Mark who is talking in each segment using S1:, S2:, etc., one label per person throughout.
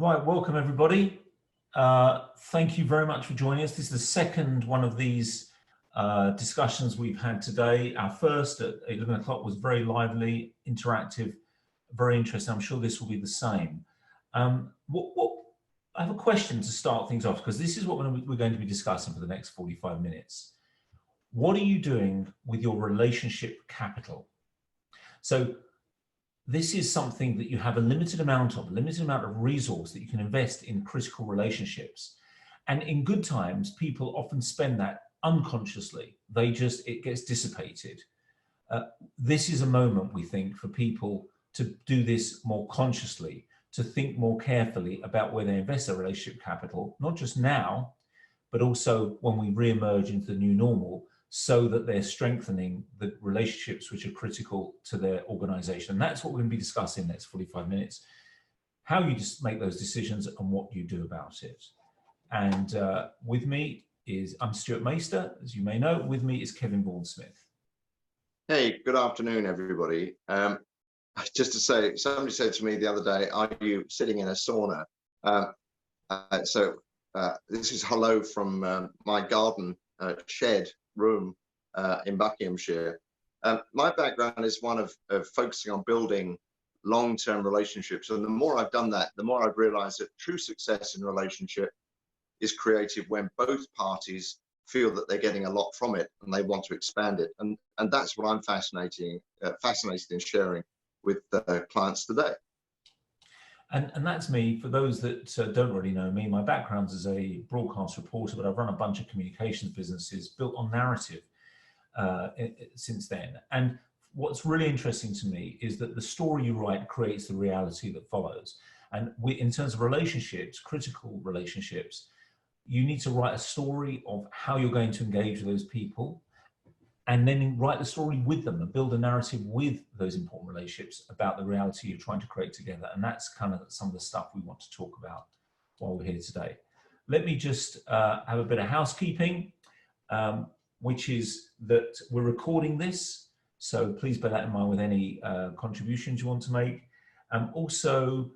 S1: Right, welcome everybody. Thank you very much for joining us. This is the second one of these discussions we've had today. Our first at 11 o'clock was very lively, interactive, very interesting. I'm sure this will be the same. I have a question to start things off, because this is what we're going to be discussing for the next 45 minutes. What are you doing with your relationship capital? So this is something that you have a limited amount of resource that you can invest in critical relationships. And in good times, people often spend that unconsciously. It gets dissipated. This is a moment, we think, for people to do this more consciously, to think more carefully about where they invest their relationship capital, not just now, but also when we re-emerge into the new normal, so that they're strengthening the relationships which are critical to their organization. And that's what we're going to be discussing in the next 45 minutes, how you just make those decisions and what you do about it. And with me I'm Stuart Maister, as you may know. With me is Kevin Bourne-Smith.
S2: Hey, good afternoon, everybody. Just to say, somebody said to me the other day, are you sitting in a sauna? This is hello from my garden shed room in Buckinghamshire. My background is one of focusing on building long-term relationships, and the more I've done that, the more I've realized that true success in a relationship is created when both parties feel that they're getting a lot from it and they want to expand it, and that's what I'm fascinated in sharing with clients today.
S1: And that's me. For those that don't really know me, my background is a broadcast reporter, but I've run a bunch of communications businesses built on narrative since then. And what's really interesting to me is that the story you write creates the reality that follows. And in terms of relationships, critical relationships, you need to write a story of how you're going to engage with those people, and then write the story with them and build a narrative with those important relationships about the reality you're trying to create together. And that's kind of some of the stuff we want to talk about while we're here today. Let me just have a bit of housekeeping, which is that we're recording this. So please bear that in mind with any contributions you want to make. Also,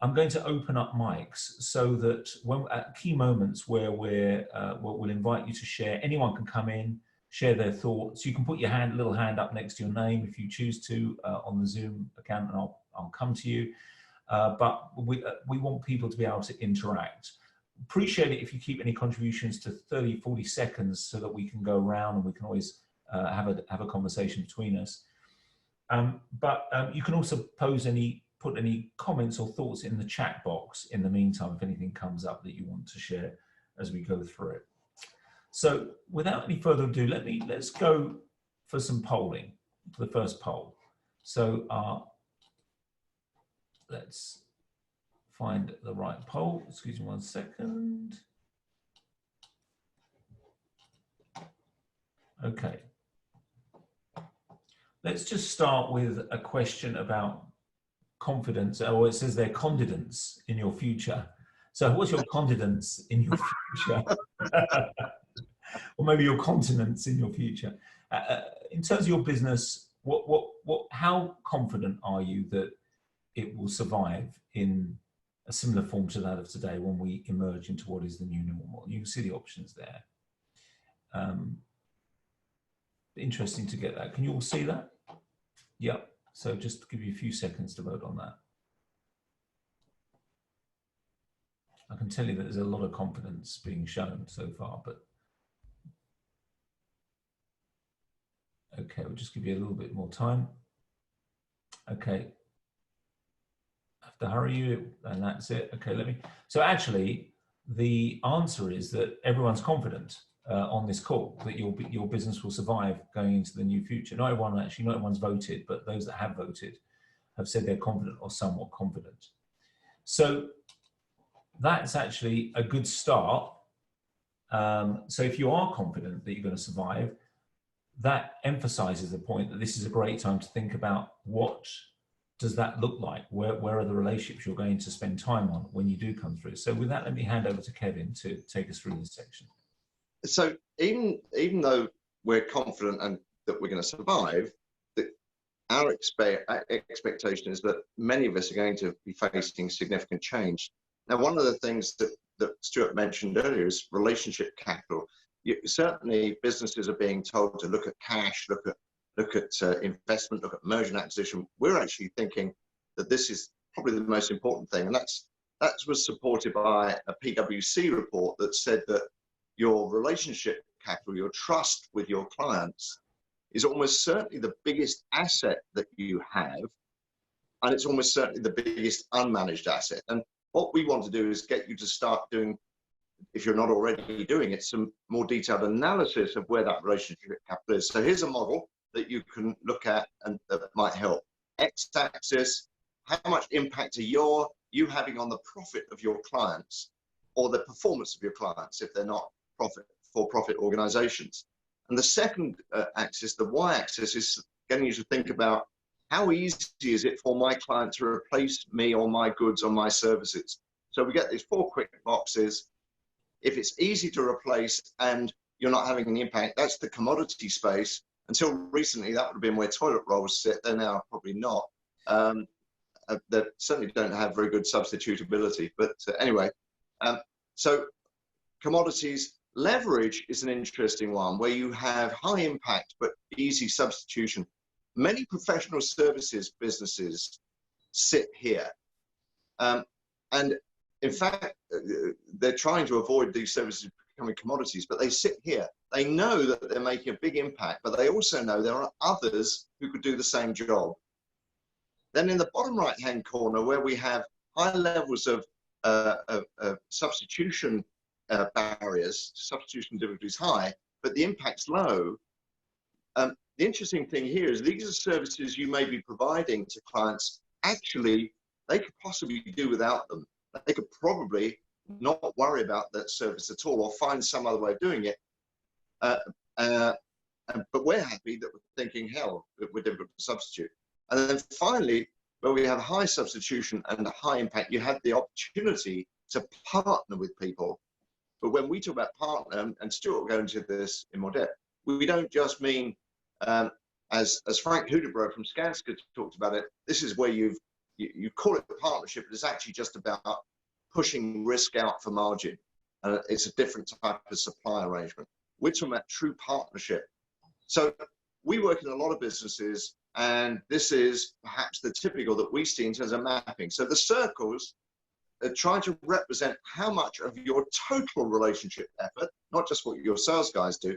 S1: I'm going to open up mics so that at key moments where we'll invite you to share, anyone can come in, share their thoughts. You can put your little hand up next to your name if you choose to on the Zoom account, and I'll come to you. But we want people to be able to interact. Appreciate it if you keep any contributions to 30, 40 seconds so that we can go around and we can always have a conversation between us. But you can also put any comments or thoughts in the chat box in the meantime if anything comes up that you want to share as we go through it. So without any further ado, let's go for some polling, for the first poll. So let's find the right poll. Excuse me 1 second. Okay. Let's just start with a question about confidence, or it says their confidence in your future. So what's your confidence in your future? Or maybe your continence in your future. In terms of your business, how confident are you that it will survive in a similar form to that of today when we emerge into what is the new normal? You can see the options there. Interesting to get that. Can you all see that? Yep. So just to give you a few seconds to vote on that. I can tell you that there's a lot of confidence being shown so far, but okay, we'll just give you a little bit more time. Okay, I have to hurry you, and that's it. Okay, so actually, the answer is that everyone's confident on this call that your business will survive going into the new future. Not everyone's voted, but those that have voted have said they're confident or somewhat confident. So that's actually a good start. So if you are confident that you're going to survive, that emphasizes the point that this is a great time to think about what does that look like? Where are the relationships you're going to spend time on when you do come through? So with that, let me hand over to Kevin to take us through this section.
S2: So even though we're confident and that we're going to survive, our expectation is that many of us are going to be facing significant change. Now, one of the things that Stuart mentioned earlier is relationship capital. Certainly, businesses are being told to look at cash, look at investment, look at merger and acquisition. We're actually thinking that this is probably the most important thing, and that was supported by a PwC report that said that your relationship capital, your trust with your clients, is almost certainly the biggest asset that you have, and it's almost certainly the biggest unmanaged asset. And what we want to do is get you to start doing, if you're not already doing it, some more detailed analysis of where that relationship capital is. So here's a model that you can look at and that might help. X-axis, how much impact are you having on the profit of your clients or the performance of your clients if they're not for-profit organizations. And the second axis, the Y-axis, is getting you to think about how easy is it for my client to replace me or my goods or my services. So we get these 4 quick boxes. If it's easy to replace and you're not having any impact, that's the commodity space. Until recently, that would have been where toilet rolls sit. They're now probably not. They certainly don't have very good substitutability. But anyway, so commodities. Leverage is an interesting one where you have high impact but easy substitution. Many professional services businesses sit here. And in fact, they're trying to avoid these services becoming commodities, but they sit here. They know that they're making a big impact, but they also know there are others who could do the same job. Then in the bottom right-hand corner, where we have high levels of substitution barriers, substitution difficulty is high, but the impact's low. The interesting thing here is these are services you may be providing to clients. Actually, they could possibly do without them. They could probably not worry about that service at all or find some other way of doing it. But we're happy that we're thinking, hell, we're difficult to substitute. And then finally, where we have high substitution and high impact, you have the opportunity to partner with people. But when we talk about partner, and Stuart will go into this in more depth, we don't just mean, as Frank Hudebrow from Scarce talked about it, this is where you call it a partnership, but it's actually just about pushing risk out for margin. It's a different type of supply arrangement. We're talking about true partnership. So we work in a lot of businesses, and this is perhaps the typical that we see in terms of mapping. So the circles are trying to represent how much of your total relationship effort, not just what your sales guys do,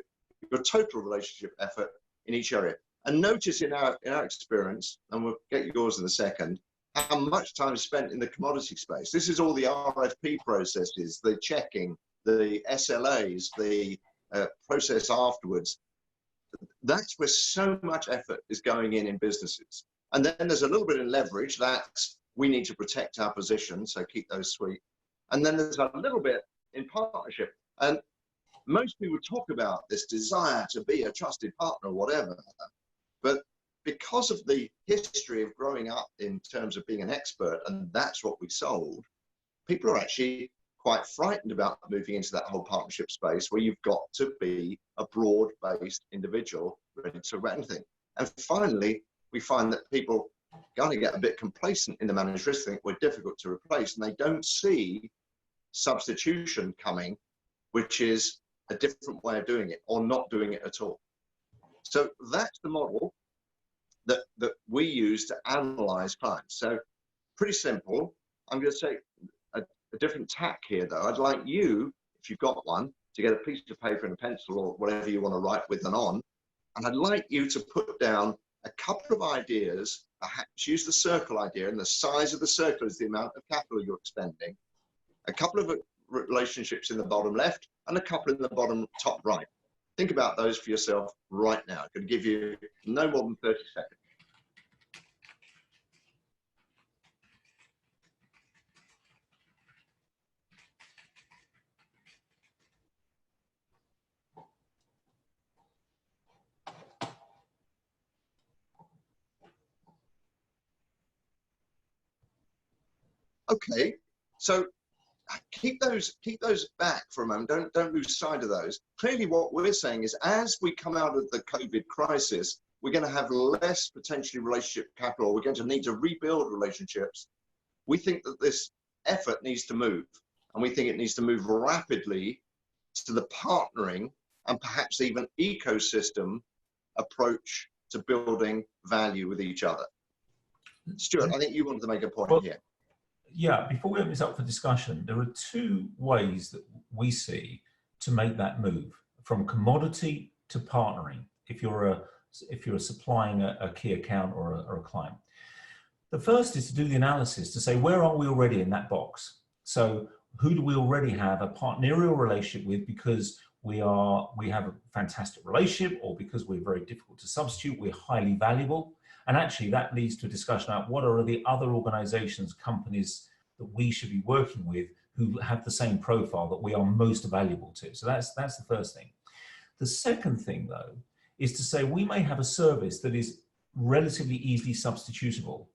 S2: your total relationship effort in each area. And notice in our experience, and we'll get yours in a second, how much time is spent in the commodity space. This is all the RFP processes, the checking, the SLAs, the process afterwards. That's where so much effort is going in businesses. And then there's a little bit in leverage. That's we need to protect our position, so keep those sweet. And then there's a little bit in partnership. And most people talk about this desire to be a trusted partner or whatever. But because of the history of growing up in terms of being an expert, and that's what we sold, people are actually quite frightened about moving into that whole partnership space where you've got to be a broad-based individual ready to run anything. And finally, we find that people kind of get a bit complacent in the managed risk, think we're difficult to replace, and they don't see substitution coming, which is a different way of doing it or not doing it at all. So that's the model that we use to analyze clients. So pretty simple. I'm going to say a different tack here, though. I'd like you, if you've got one, to get a piece of paper and a pencil or whatever you want to write with and on. And I'd like you to put down a couple of ideas, perhaps use the circle idea, and the size of the circle is the amount of capital you're expending. A couple of relationships in the bottom left and a couple in the bottom top right. Think about those for yourself right now. It could give you no more than 30 seconds. Okay, so keep those back for a moment. Don't lose sight of those. Clearly, what we're saying is, as we come out of the COVID crisis, we're going to have less potentially relationship capital. We're going to need to rebuild relationships. We think that this effort needs to move. And we think it needs to move rapidly to the partnering and perhaps even ecosystem approach to building value with each other. Stuart, I think you wanted to make a point here.
S1: Yeah, before we open this up for discussion, there are two ways that we see to make that move from commodity to partnering. If you're supplying a key account or a client, the first is to do the analysis to say, where are we already in that box? So who do we already have a partnerial relationship with because we have a fantastic relationship, or because we're very difficult to substitute, we're highly valuable? And actually that leads to a discussion about what are the other organizations, companies that we should be working with who have the same profile that we are most valuable to. So that's the first thing. The second thing, though, is to say we may have a service that is relatively easily substitutable,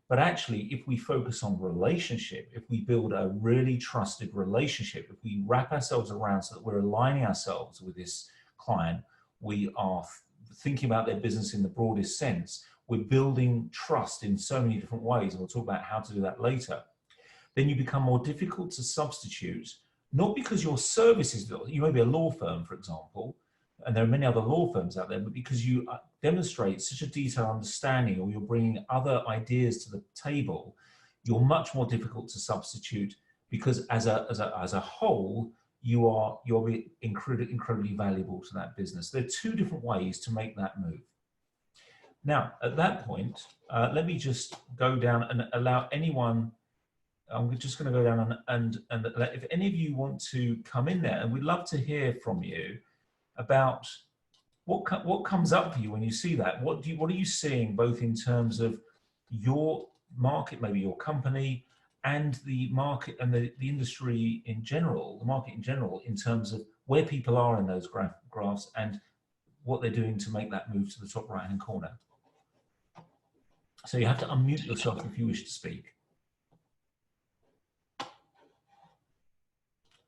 S1: but actually if we focus on relationship, if we build a really trusted relationship, if we wrap ourselves around so that we're aligning ourselves with this client, we are thinking about their business in the broadest sense, we're building trust in so many different ways, and we'll talk about how to do that later, then you become more difficult to substitute, not because your service is, you may be a law firm, for example, and there are many other law firms out there, but because you demonstrate such a detailed understanding, or you're bringing other ideas to the table, you're much more difficult to substitute, because as a whole, you're incredibly valuable to that business. There are two different ways to make that move. Now, at that point, let me just go down and allow anyone, I'm just going to go down and if any of you want to come in there, and we'd love to hear from you about what comes up for you when you see that. What are you seeing, both in terms of your market, maybe your company, and the market and the industry in general, the market in general, in terms of where people are in those graphs and what they're doing to make that move to the top right hand corner. So you have to unmute yourself if you wish to speak,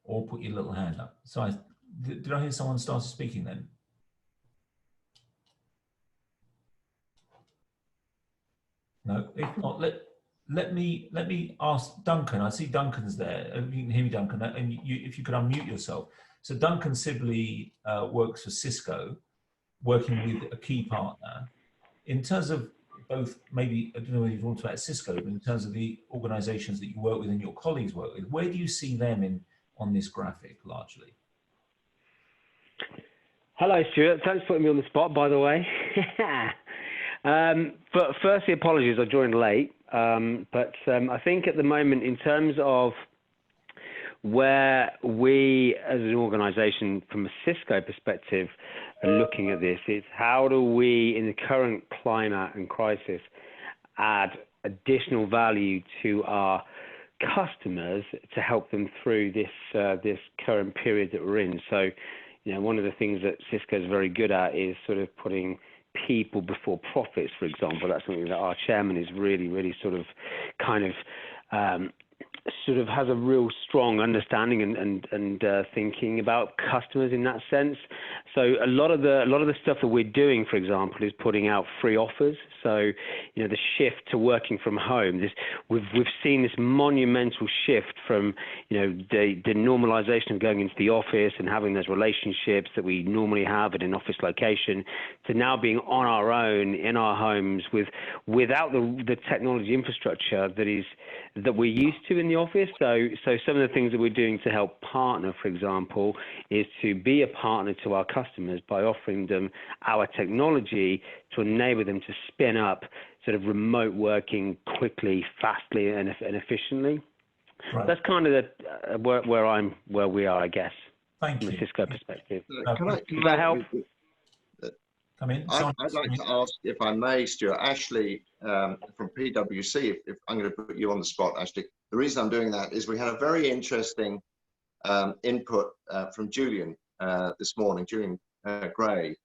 S1: or put your little hand up. So did I hear someone started speaking then? No, if not, let me ask Duncan. I see Duncan's there. You can hear me, Duncan, and if you could unmute yourself. So Duncan Sibley works for Cisco, working with a key partner. In terms of both, maybe, I don't know whether you've talked about Cisco, but in terms of the organizations that you work with and your colleagues work with, where do you see them on this graphic largely?
S3: Hello, Stuart. Thanks for putting me on the spot, by the way. But firstly, apologies, I joined late. But I think at the moment, in terms of where we as an organization, from a Cisco perspective, are looking at this, is how do we, in the current climate and crisis, add additional value to our customers to help them through this current period that we're in. So, you know, one of the things that Cisco is very good at is sort of putting people before profits, for example. That's something that our chairman is really sort of has a real strong understanding and thinking about customers in that sense. So a lot of the stuff that we're doing, for example, is putting out free offers. So, you know, the shift to working from home, we've seen this monumental shift from, you know, the normalization of going into the office and having those relationships that we normally have at an office location, to now being on our own in our homes without the technology infrastructure that we're used to in the office. So some of the things that we're doing to help partner, for example, is to be a partner to our customers by offering them our technology to enable them to spin up sort of remote working quickly, fastly, and efficiently. Right. That's kind of where we are, I guess.
S1: Thank you.
S3: From a Cisco perspective.
S2: Can I help?
S1: Come in.
S2: I'd like to ask, if I may, Stuart, Ashley from PwC, if I'm going to put you on the spot, Ashley. The reason I'm doing that is we had a very interesting input from Julian this morning, Julian Gray,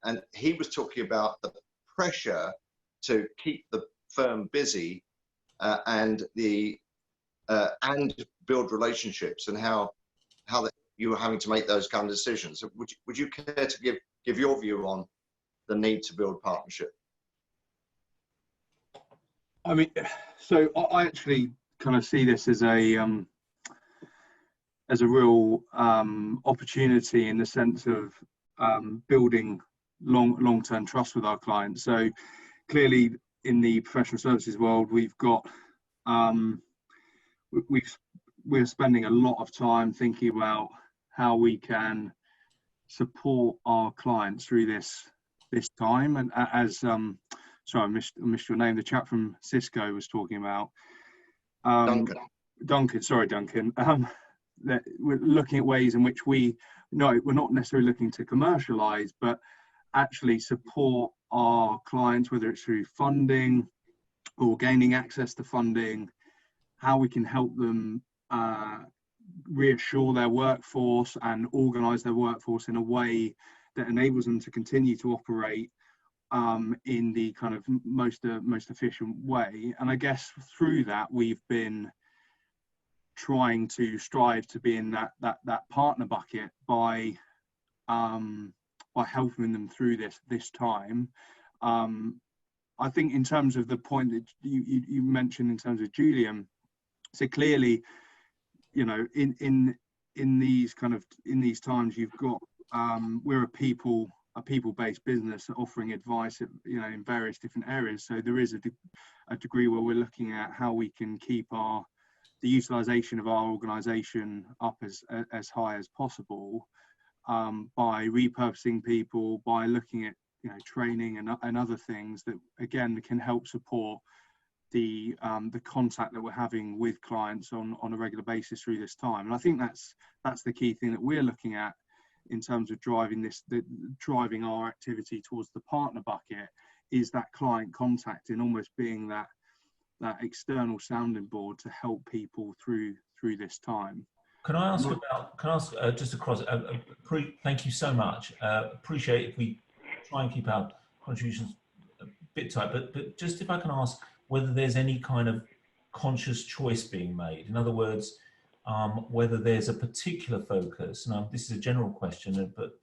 S2: and he was talking about the pressure to keep the firm busy and build relationships, and how you were having to make those kind of decisions. Would you care to give your view on the need to build partnership?
S4: I mean, so I actually kind of see this as a real opportunity in the sense of building long-term trust with our clients. So clearly in the professional services world, we've got we're spending a lot of time thinking about how we can support our clients through this time. And as sorry, I missed your name. The chap from Cisco was talking about Duncan. Sorry, Duncan. That we're looking at ways in which we're not necessarily looking to commercialize, but actually support our clients, whether it's through funding or gaining access to funding, how we can help them reassure their workforce and organize their workforce in a way that enables them to continue to operate in the kind of most efficient way. And I guess through that, we've been trying to strive to be in that partner bucket by helping them through this time. I think in terms of the point that you mentioned in terms of Julian, so clearly, you know, in these times, you've got we're a people-based business offering advice, you know, in various different areas. So there is a degree where we're looking at how we can keep the utilization of our organization up as high as possible by repurposing people, by looking at, you know, training and other things that again can help support the contact that we're having with clients on a regular basis through this time. And I think that's the key thing that we're looking at in terms of driving our activity towards the partner bucket, is that client contact and almost being that external sounding board to help people through this time.
S1: Can I ask just across? Thank you so much. Appreciate if we try and keep our contributions a bit tight, but just if I can ask whether there's any kind of conscious choice being made. In other words, whether there's a particular focus. Now, this is a general question, but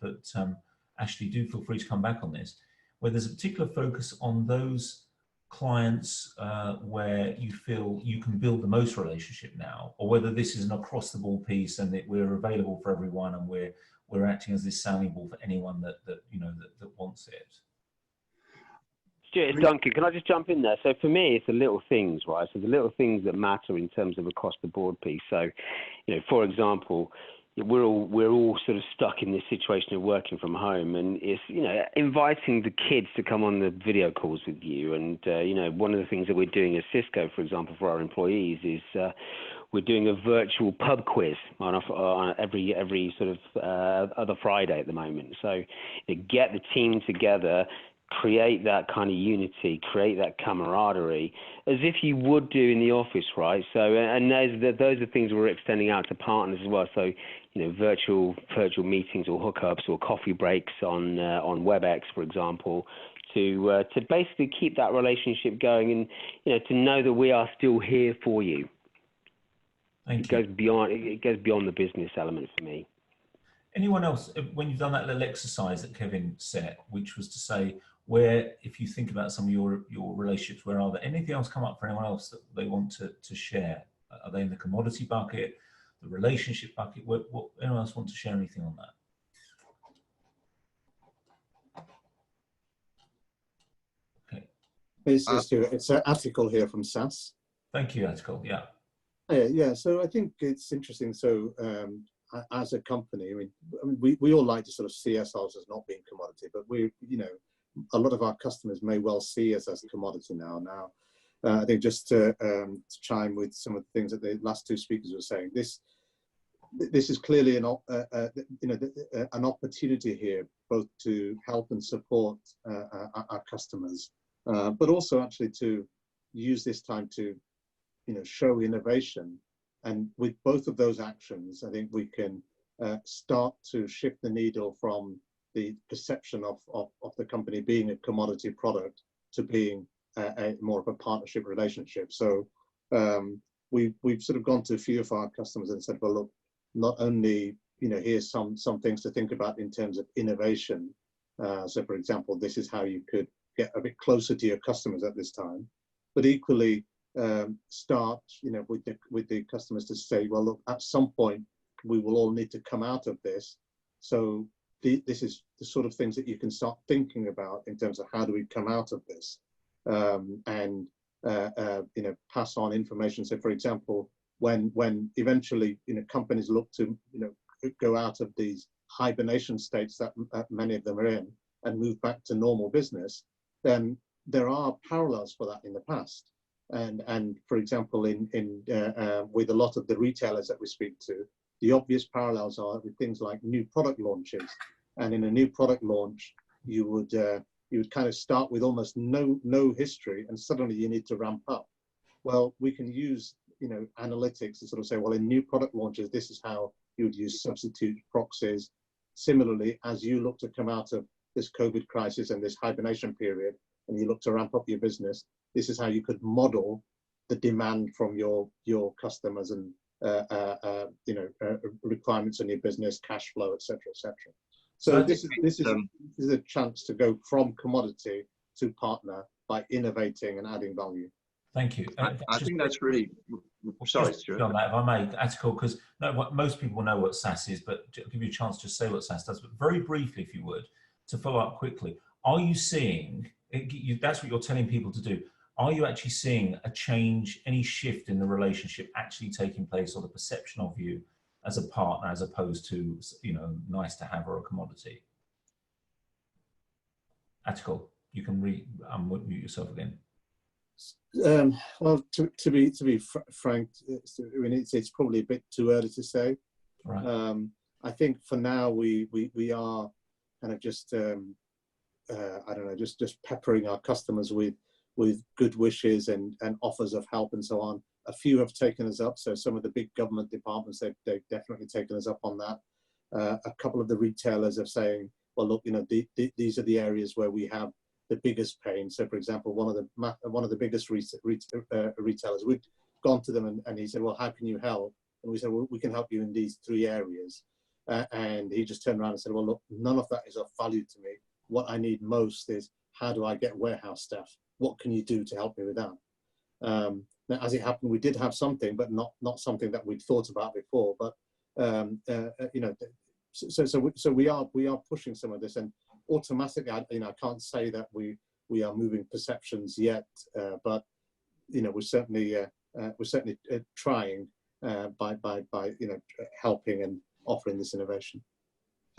S1: Ashley, do feel free to come back on this. Whether there's a particular focus on those clients where you feel you can build the most relationship now, or whether this is an across-the-board piece and that we're available for everyone and we're acting as this sounding board for anyone that wants it.
S3: Stuart, Duncan, can I just jump in there? So for me, it's the little things, right? So the little things that matter in terms of across the board piece. So, you know, for example, we're all sort of stuck in this situation of working from home, and it's, you know, inviting the kids to come on the video calls with you. And, you know, one of the things that we're doing at Cisco, for example, for our employees is we're doing a virtual pub quiz on every sort of other Friday at the moment. So get the team together, create that kind of unity, create that camaraderie as if you would do in the office, right? So, and those are things we're extending out to partners as well. So, you know, virtual meetings or hookups or coffee breaks on WebEx, for example, to basically keep that relationship going and, you know, to know that we are still here for you. It goes beyond the business element for me.
S1: Anyone else, when you've done that little exercise that Kevin set, which was to say, where, if you think about some of your relationships, where are there? Anything else come up for anyone else that they want to share? Are they in the commodity bucket, the relationship bucket? What anyone else want to share anything on that? Okay.
S5: It's an article here from SAS.
S1: Thank you, article. Yeah.
S5: Yeah. So I think it's interesting. So as a company, I mean, we all like to sort of see ourselves as not being commodity, but a lot of our customers may well see us as a commodity now. I think just to chime with some of the things that the last two speakers were saying, this is clearly an opportunity here, both to help and support our customers, but also actually to use this time to, show innovation. And with both of those actions, I think we can start to shift the needle from the perception of the company being a commodity product to being more of a partnership relationship. So we've sort of gone to a few of our customers and said, well, look, not only, here's some things to think about in terms of innovation. So for example, this is how you could get a bit closer to your customers at this time, but equally, start, with the customers to say, well, look, at some point we will all need to come out of this. So this is the sort of things that you can start thinking about in terms of how do we come out of this, and pass on information. So, for example, when eventually companies look to go out of these hibernation states that many of them are in and move back to normal business, then there are parallels for that in the past. And for example, with a lot of the retailers that we speak to, the obvious parallels are with things like new product launches. And in a new product launch, you would kind of start with almost no history, and suddenly you need to ramp up. Well, we can use analytics to sort of say, well, in new product launches, this is how you would use substitute proxies. Similarly, as you look to come out of this COVID crisis and this hibernation period, and you look to ramp up your business, this is how you could model the demand from your customers and requirements in your business, cash flow, etc., etc. So this is a chance to go from commodity to partner by innovating and adding value.
S1: Thank you.
S2: I think that's really, sorry, Stuart.
S1: On that, if I may, that's cool, because most people know what SaaS is, but I'll give you a chance to say what SaaS does. But very briefly, if you would, to follow up quickly, are you seeing, that's what you're telling people to do, are you actually seeing a change, any shift in the relationship actually taking place, or the perception of you as a partner as opposed to, nice to have or a commodity? Attical, you can unmute yourself again.
S5: Well, to be frank, it's probably a bit too early to say.
S1: Right.
S5: I think for now we are kind of just just peppering our customers with good wishes and offers of help and so on. A few have taken us up, so some of the big government departments, they've definitely taken us up on that. A couple of the retailers are saying, well, look, these are the areas where we have the biggest pain. So, for example, one of the biggest retailers, we'd gone to them and he said, well, how can you help? And we said, well, we can help you in these 3 areas. And he just turned around and said, well, look, none of that is of value to me. What I need most is, how do I get warehouse staff? What can you do to help me with that? Now, as it happened, we did have something, but not something that we'd thought about before. But so we are pushing some of this, and automatically, I can't say that we are moving perceptions yet, but we're certainly trying by helping and offering this innovation.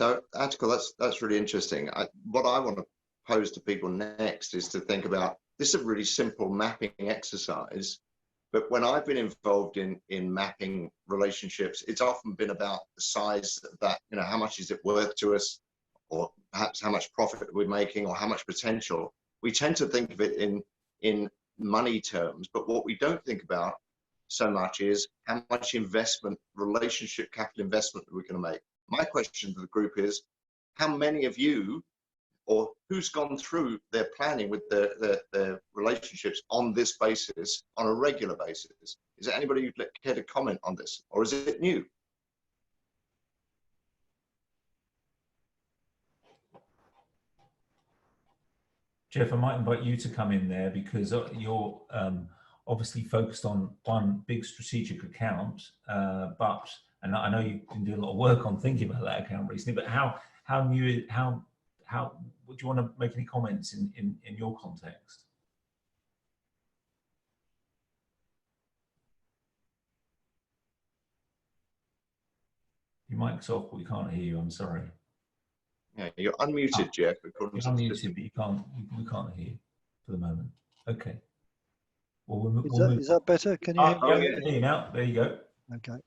S2: So, Attical, that's really interesting. What I want to pose to people next is to think about, this is a really simple mapping exercise, but when I've been involved in mapping relationships, it's often been about the size of that, how much is it worth to us, or perhaps how much profit we're making, or how much potential. We tend to think of it in money terms, but what we don't think about so much is how much investment, relationship capital investment we're going to make. My question to the group is, how many of you, or who's gone through their planning with their relationships on this basis, on a regular basis? Is there anybody who'd care to comment on this, or is it new?
S1: Jeff, I might invite you to come in there, because you're obviously focused on one big strategic account, and I know you've been doing a lot of work on thinking about that account recently, but how would you want to make any comments in your context? Your mic's off, but we can't hear you. I'm sorry.
S2: Yeah, you're unmuted, Jeff.
S1: You're unmuted, but we can't hear you for the moment. Okay. Well,
S6: is that better? Can you hear me?
S1: Yeah, I can hear you now. There you go.
S6: Okay.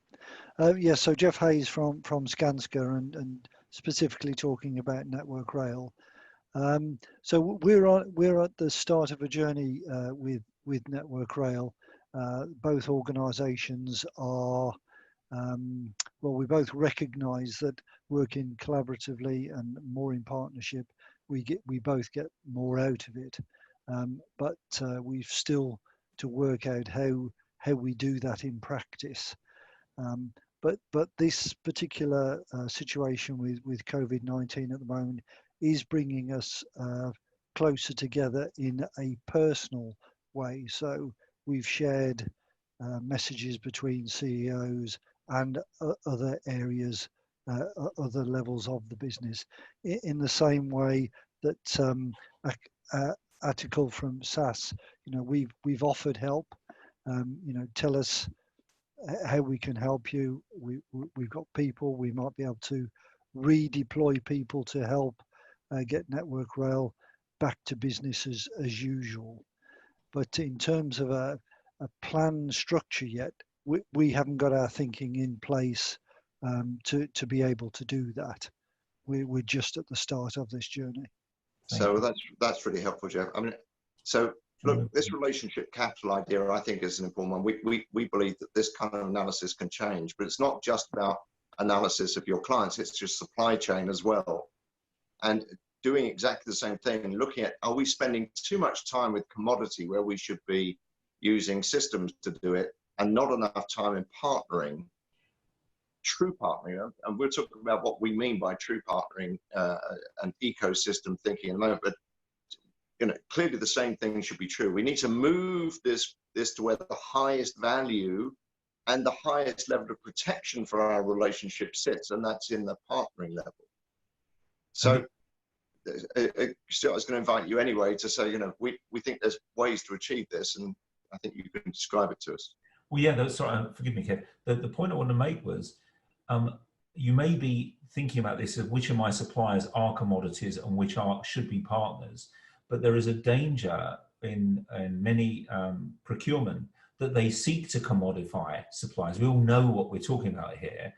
S6: Yeah, so Jeff Hayes from Skanska, and specifically talking about Network Rail. So we're at the start of a journey with Network Rail. Both organisations are we both recognise that working collaboratively and more in partnership, we both get more out of it. But we've still to work out how we do that in practice. But this particular situation with COVID-19 at the moment is bringing us closer together in a personal way. So we've shared messages between CEOs and other areas, other levels of the business, in the same way that article from SAS, we've offered help. Tell us how we can help you. We've got people. We might be able to redeploy people to help get Network Rail back to business as usual. But in terms of a plan structure yet, we haven't got our thinking in place to be able to do that. We're just at the start of this journey.
S2: So that's really helpful, Jeff. I mean, so look, this relationship capital idea, I think, is an important one. We believe that this kind of analysis can change, but it's not just about analysis of your clients, it's just supply chain as well. And doing exactly the same thing and looking at, are we spending too much time with commodity where we should be using systems to do it, and not enough time in partnering, true partnering. And we're talking about what we mean by true partnering and ecosystem thinking in a moment, but clearly the same thing should be true. We need to move this to where the highest value and the highest level of protection for our relationship sits, and that's in the partnering level. So Stuart, I was going to invite you anyway to say, we think there's ways to achieve this, and I think you can describe it to us.
S1: Well, yeah, sorry, forgive me, Kev. The point I want to make was, you may be thinking about this as which of my suppliers are commodities and which should be partners, but there is a danger in many procurement that they seek to commodify suppliers. We all know what we're talking about here,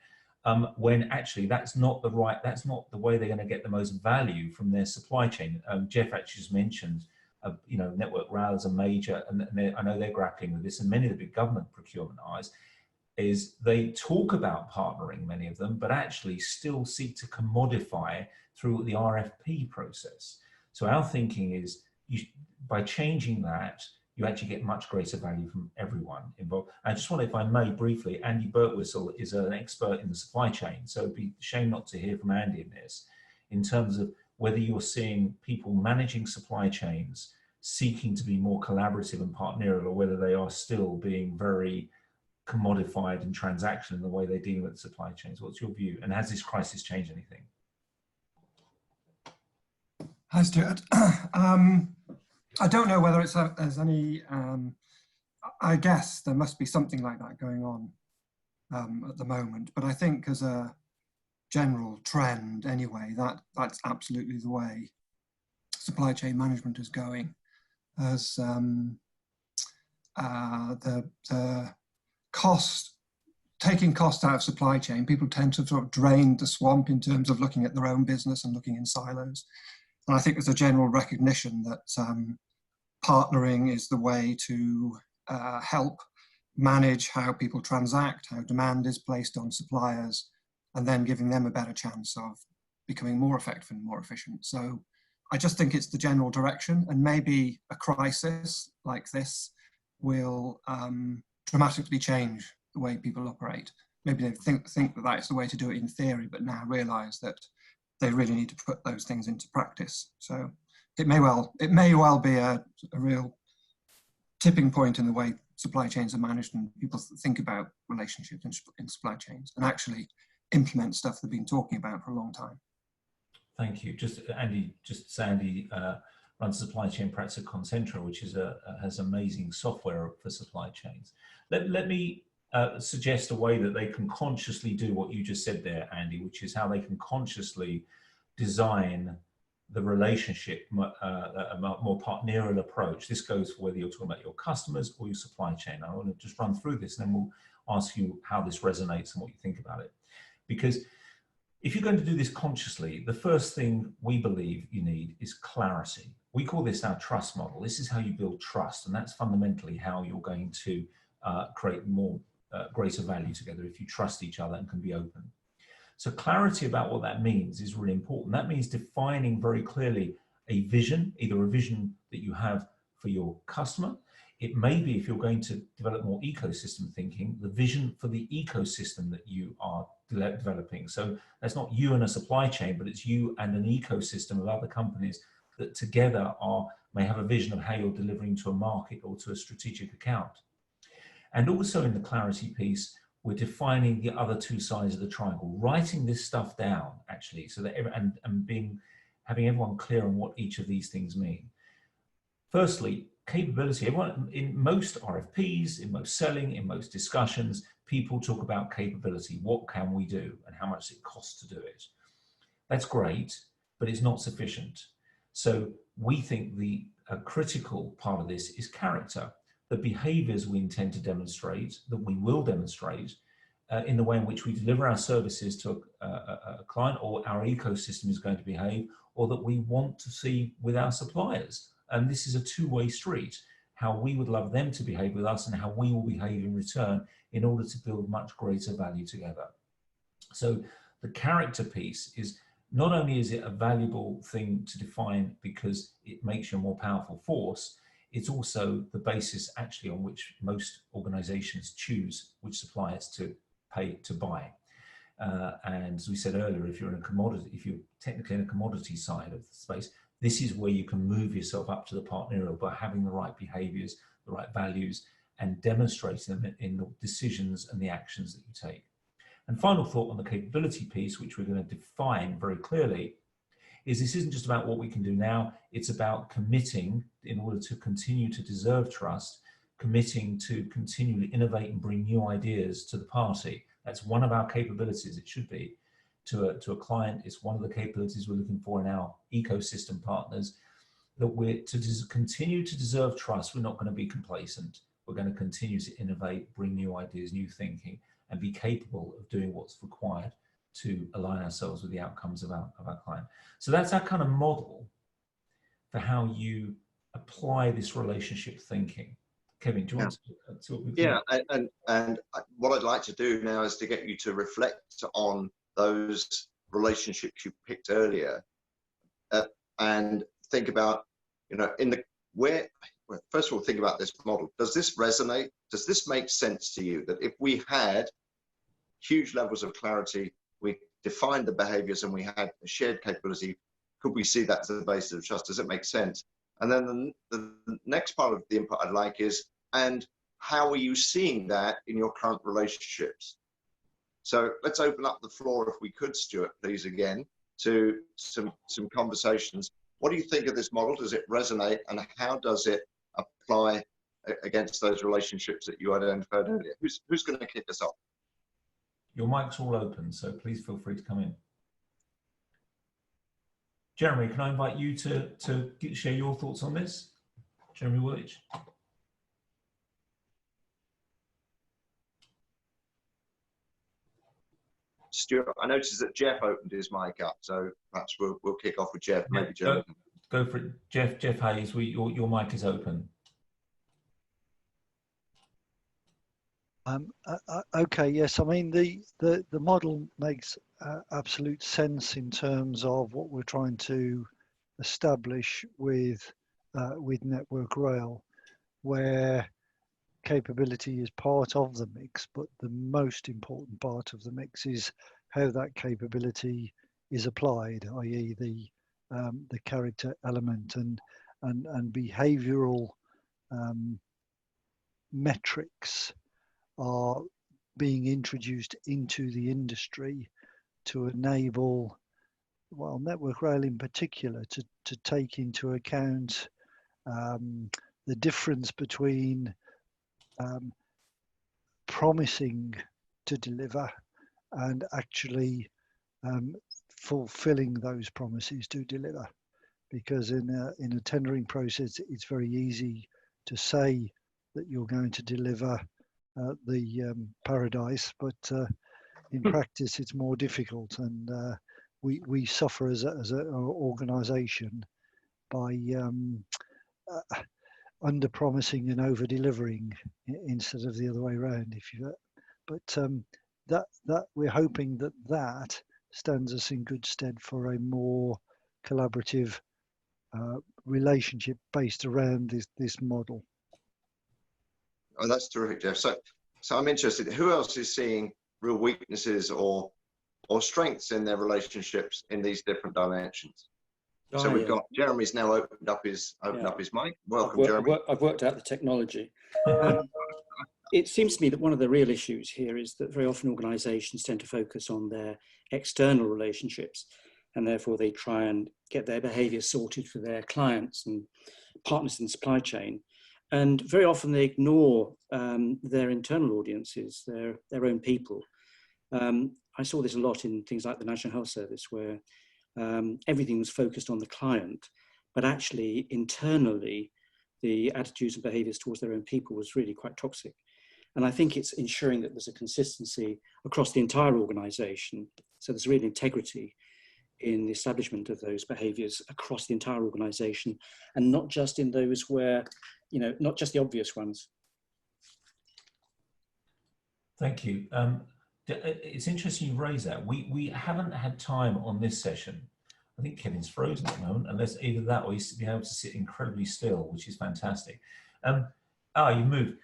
S1: when actually that's not the way they're going to get the most value from their supply chain. Jeff actually just mentioned, Network Rail is a major, and I know they're grappling with this, and many of the big government procurement eyes, is they talk about partnering, many of them, but actually still seek to commodify through the RFP process. So our thinking is, by changing that, you actually get much greater value from everyone involved. I just want, if I may briefly, Andy Birtwistle is an expert in the supply chain, so it'd be a shame not to hear from Andy in this, in terms of whether you're seeing people managing supply chains seeking to be more collaborative and partnerial, or whether they are still being very commodified and transactional in the way they deal with supply chains. What's your view? And has this crisis changed anything?
S7: Hi, Stuart. I don't know whether there's any, I guess there must be something like that going on at the moment, but I think as a general trend anyway, that's absolutely the way supply chain management is going. As the taking cost out of supply chain, people tend to sort of drain the swamp in terms of looking at their own business and looking in silos. And I think there's a general recognition that partnering is the way to help manage how people transact, how demand is placed on suppliers, and then giving them a better chance of becoming more effective and more efficient. So I just think it's the general direction, and maybe a crisis like this will dramatically change the way people operate. Maybe they think that that's the way to do it in theory, but now realize that they really need to put those things into practice. So it may well be a real tipping point in the way supply chains are managed, and people think about relationships in supply chains and actually implement stuff they've been talking about for a long time.
S1: Thank you. Andy runs supply chain practice at Concentra, which is has amazing software for supply chains. Let me suggest a way that they can consciously do what you just said there, Andy, which is how they can consciously design the relationship, a more partnerial approach. This goes for whether you're talking about your customers or your supply chain. I want to just run through this, and then we'll ask you how this resonates and what you think about it. Because if you're going to do this consciously, the first thing we believe you need is clarity. We call this our trust model. This is how you build trust, and that's fundamentally how you're going to create more greater value together, if you trust each other and can be open. So clarity about what that means is really important. That means defining very clearly a vision, either a vision that you have for your customer. It may be, if you're going to develop more ecosystem thinking, the vision for the ecosystem that you are developing. So that's not you and a supply chain, but it's you and an ecosystem of other companies that together may have a vision of how you're delivering to a market or to a strategic account. And also in the clarity piece, we're defining the other two sides of the triangle, writing this stuff down actually, so that having everyone clear on what each of these things mean. Firstly, capability. Everyone, in most RFPs, in most selling, in most discussions, people talk about capability. What can we do and how much it costs to do it? That's great, but it's not sufficient. So we think a critical part of this is character. The behaviors we intend to demonstrate, that we will demonstrate in the way in which we deliver our services to a client, or our ecosystem is going to behave, or that we want to see with our suppliers. And this is a two-way street, how we would love them to behave with us and how we will behave in return in order to build much greater value together. So the character piece is, not only is it a valuable thing to define because it makes you a more powerful force, it's also the basis actually on which most organizations choose which suppliers to pay to buy. And as we said earlier, if you're technically in a commodity side of the space, this is where you can move yourself up to the partnerial by having the right behaviors, the right values, and demonstrating them in the decisions and the actions that you take. And final thought on the capability piece, which we're going to define very clearly, is this isn't just about what we can do now, it's about committing in order to continue to deserve trust, committing to continually innovate and bring new ideas to the party. That's one of our capabilities, it should be. To a client, it's one of the capabilities we're looking for in our ecosystem partners, that we're to continue to deserve trust. We're not going to be complacent. We're going to continue to innovate, bring new ideas, new thinking, and be capable of doing what's required to align ourselves with the outcomes of our client. So that's our kind of model for how you apply this relationship thinking. Kevin, do you want to talk with
S2: Yeah, and what I'd like to do now is to get you to reflect on those relationships you picked earlier, and think about, first of all, think about this model. Does this resonate? Does this make sense to you? That if we had huge levels of clarity, we defined the behaviors, and we had a shared capability, could we see that as the basis of trust? Does it make sense? And then the next part of the input I'd like is, and how are you seeing that in your current relationships? So let's open up the floor, if we could, Stuart, please, again, to some conversations. What do you think of this model? Does it resonate? And how does it apply against those relationships that you identified earlier? Who's going to kick us off?
S1: Your mic's all open, so please feel free to come in. Jeremy, can I invite you to share your thoughts on this? Jeremy Woolwich.
S2: Stuart, I noticed that Jeff opened his mic up, so perhaps we'll kick off with Jeff. Maybe Jeff.
S1: Go for it, Jeff Hayes. Your mic is open.
S6: Okay. Yes. I mean, the model makes absolute sense in terms of what we're trying to establish with Network Rail, where capability is part of the mix, but the most important part of the mix is how that capability is applied, i.e. the character element and behavioral metrics are being introduced into the industry to enable, well, Network Rail in particular, to take into account the difference between promising to deliver and actually fulfilling those promises to deliver. Because in a tendering process, it's very easy to say that you're going to deliver the paradise, but in practice it's more difficult, and we suffer as an organisation by under promising and over delivering instead of the other way around. That we're hoping that stands us in good stead for a more collaborative relationship based around this model.
S2: Oh, that's terrific, Jeff. So I'm interested, who else is seeing real weaknesses or strengths in their relationships in these different dimensions? So we've got Jeremy's now opened up his mic. Welcome, Jeremy.
S8: I've worked out the technology. It seems to me that one of the real issues here is that very often organisations tend to focus on their external relationships, and therefore they try and get their behaviour sorted for their clients and partners in the supply chain. And very often they ignore their internal audiences, their own people. I saw this a lot in things like the National Health Service, where everything was focused on the client, but actually internally, the attitudes and behaviours towards their own people was really quite toxic. And I think it's ensuring that there's a consistency across the entire organisation. So there's real integrity in the establishment of those behaviours across the entire organisation, and not just in those where, not just the obvious ones.
S1: Thank you. It's interesting you raise that. We haven't had time on this session. I think Kevin's frozen at the moment, unless either that or he's been able to sit incredibly still, which is fantastic. You moved.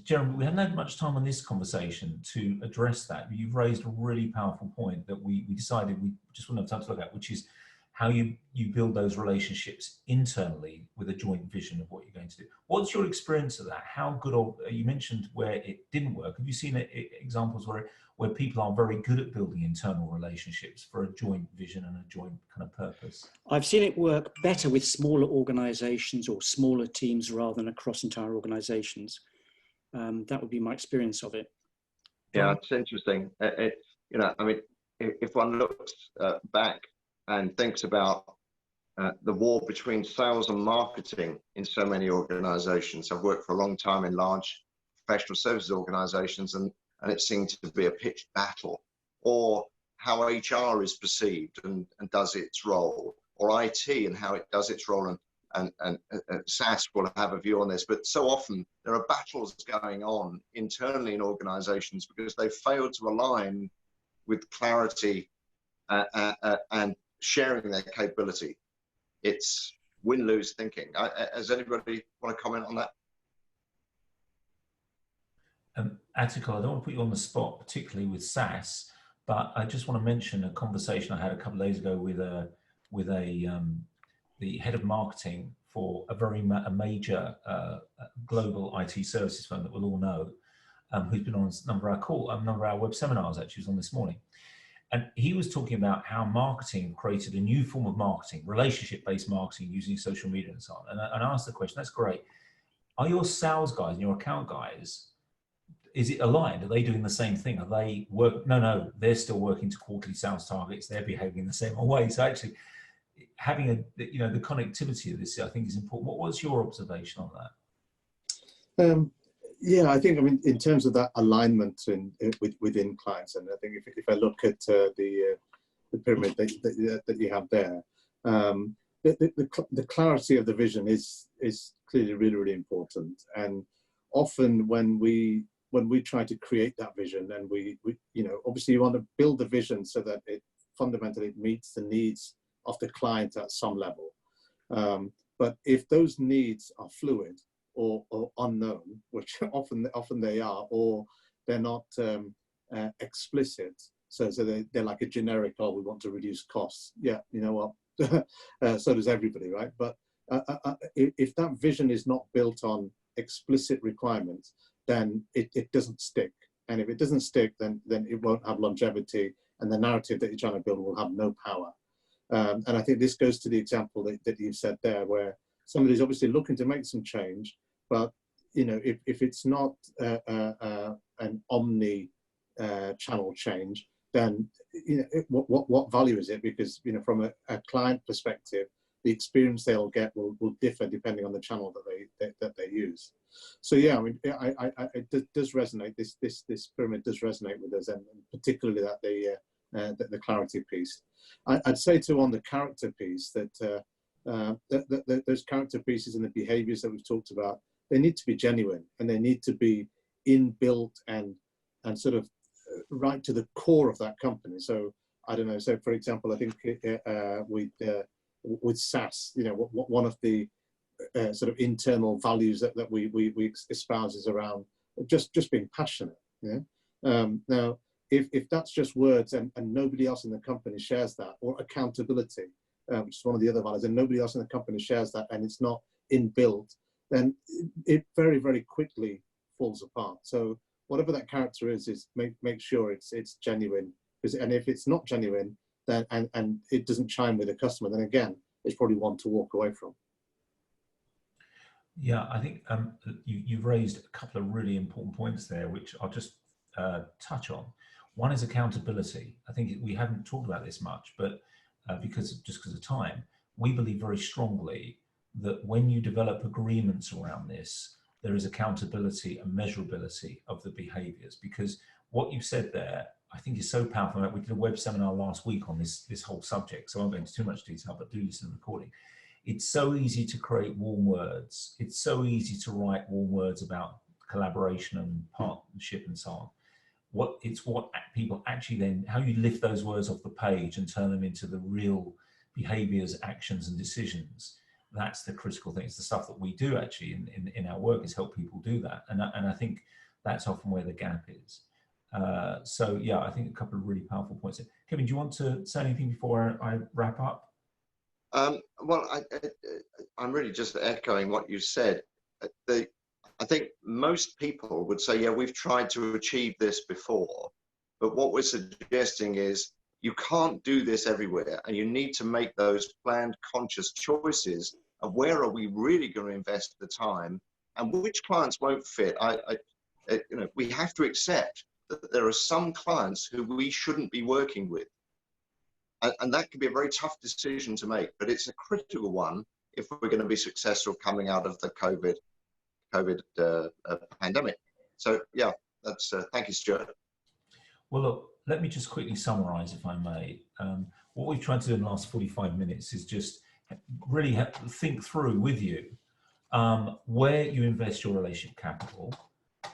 S1: Jeremy, we haven't had much time on this conversation to address that. You've raised a really powerful point that we decided we just wouldn't have time to look at, which is how you build those relationships internally with a joint vision of what you're going to do. What's your experience of that? How good, or you mentioned where it didn't work. Have you seen examples where people are very good at building internal relationships for a joint vision and a joint kind of purpose?
S8: I've seen it work better with smaller organisations or smaller teams rather than across entire organisations. That would be my experience of it.
S2: Yeah, it's interesting. If one looks back and thinks about the war between sales and marketing in so many organizations. I've worked for a long time in large professional services organizations, and it seemed to be a pitched battle, or how HR is perceived and does its role, or IT and how it does its role, and SAS will have a view on this. But so often there are battles going on internally in organizations because they failed to align with clarity and sharing their capability. It's win-lose thinking. Does anybody want to comment on that?
S1: Atticus, I don't want to put you on the spot, particularly with SAS, but I just want to mention a conversation I had a couple of days ago with the head of marketing for a major global IT services firm that we'll all know, who's been on a number of our web seminars. Actually, was on this morning. And he was talking about how marketing created a new form of marketing, relationship-based marketing using social media and so on. And I asked the question, that's great. Are your sales guys and your account guys, is it aligned? Are they doing the same thing? Are they No, they're still working to quarterly sales targets. They're behaving in the same way. So actually having the connectivity of this, I think, is important. What's your observation on that?
S5: Yeah, I think, in terms of that alignment within clients, and I think if I look at the pyramid that you have there, the clarity of the vision is clearly really, really important. And often when we try to create that vision, and we obviously you want to build the vision so that it fundamentally meets the needs of the client at some level. But if those needs are fluid or unknown, which often they are, or they're not explicit, so they're like a generic, we want to reduce costs. Yeah, you know what? So does everybody, right? But if that vision is not built on explicit requirements, then it doesn't stick. And if it doesn't stick, then it won't have longevity, and the narrative that you're trying to build will have no power. And I think this goes to the example that you've said there, where somebody's obviously looking to make some change, but if it's not an omni channel change, then what value is it? Because from a client perspective, the experience they'll get will differ depending on the channel that they use. So yeah, it does resonate. This pyramid does resonate with us, and particularly that the clarity piece. I'd say too, on the character piece, that those character pieces and the behaviours that we've talked about, they need to be genuine, and they need to be inbuilt and sort of right to the core of that company. So I don't know. So for example, I think with SAS, one of the sort of internal values that we espouse is around just being passionate. Yeah. Now, if that's just words and nobody else in the company shares that, or accountability, which is one of the other values, and nobody else in the company shares that, and it's not inbuilt, then it very, very quickly falls apart. So whatever that character is make sure it's genuine. And if it's not genuine, then and it doesn't chime with the customer, then again, it's probably one to walk away from.
S1: Yeah, I think you've raised a couple of really important points there, which I'll just touch on. One is accountability. I think we haven't talked about this much, but because of time, we believe very strongly that when you develop agreements around this, there is accountability and measurability of the behaviors. Because what you've said there, I think is so powerful. We did a web seminar last week on this whole subject, so I won't go into too much detail, but do listen to the recording. It's so easy to create warm words. It's so easy to write warm words about collaboration and partnership and so on. What people actually then, how you lift those words off the page and turn them into the real behaviors, actions and decisions. That's the critical thing. It's the stuff that we do actually in our work, is help people do that. And I think that's often where the gap is. So yeah, I think a couple of really powerful points. Kevin, do you want to say anything before I wrap up?
S2: Well, I'm really just echoing what you said. I think most people would say, yeah, we've tried to achieve this before, but what we're suggesting is you can't do this everywhere, and you need to make those planned, conscious choices of where are we really going to invest the time and which clients won't fit. We have to accept that there are some clients who we shouldn't be working with. And that can be a very tough decision to make, but it's a critical one if we're going to be successful coming out of the COVID pandemic. So yeah, that's thank you, Stuart.
S1: Well, look, let me just quickly summarize, if I may. What we've tried to do in the last 45 minutes is just really think through with you where you invest your relationship capital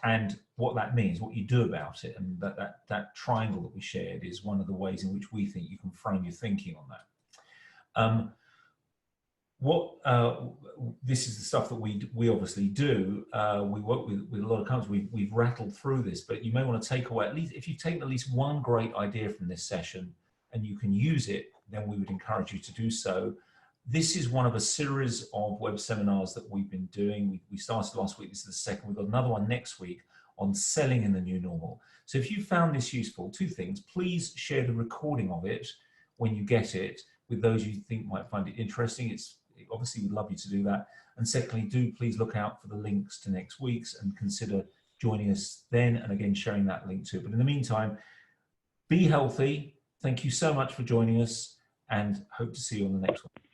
S1: and what that means, what you do about it. And that triangle that we shared is one of the ways in which we think you can frame your thinking on that. This is the stuff that we obviously do. We work with a lot of companies. We've rattled through this, but you may want to take away, at least if you take at least one great idea from this session and you can use it, then we would encourage you to do so. This is one of a series of web seminars that we've been doing. We started last week. This is the second. We've got another one next week on selling in the new normal. So if you found this useful, two things: please share the recording of it when you get it with those you think might find it interesting. Obviously, we'd love you to do that. And secondly, do please look out for the links to next week's and consider joining us then, and again, sharing that link too. But in the meantime, be healthy. Thank you so much for joining us, and hope to see you on the next one.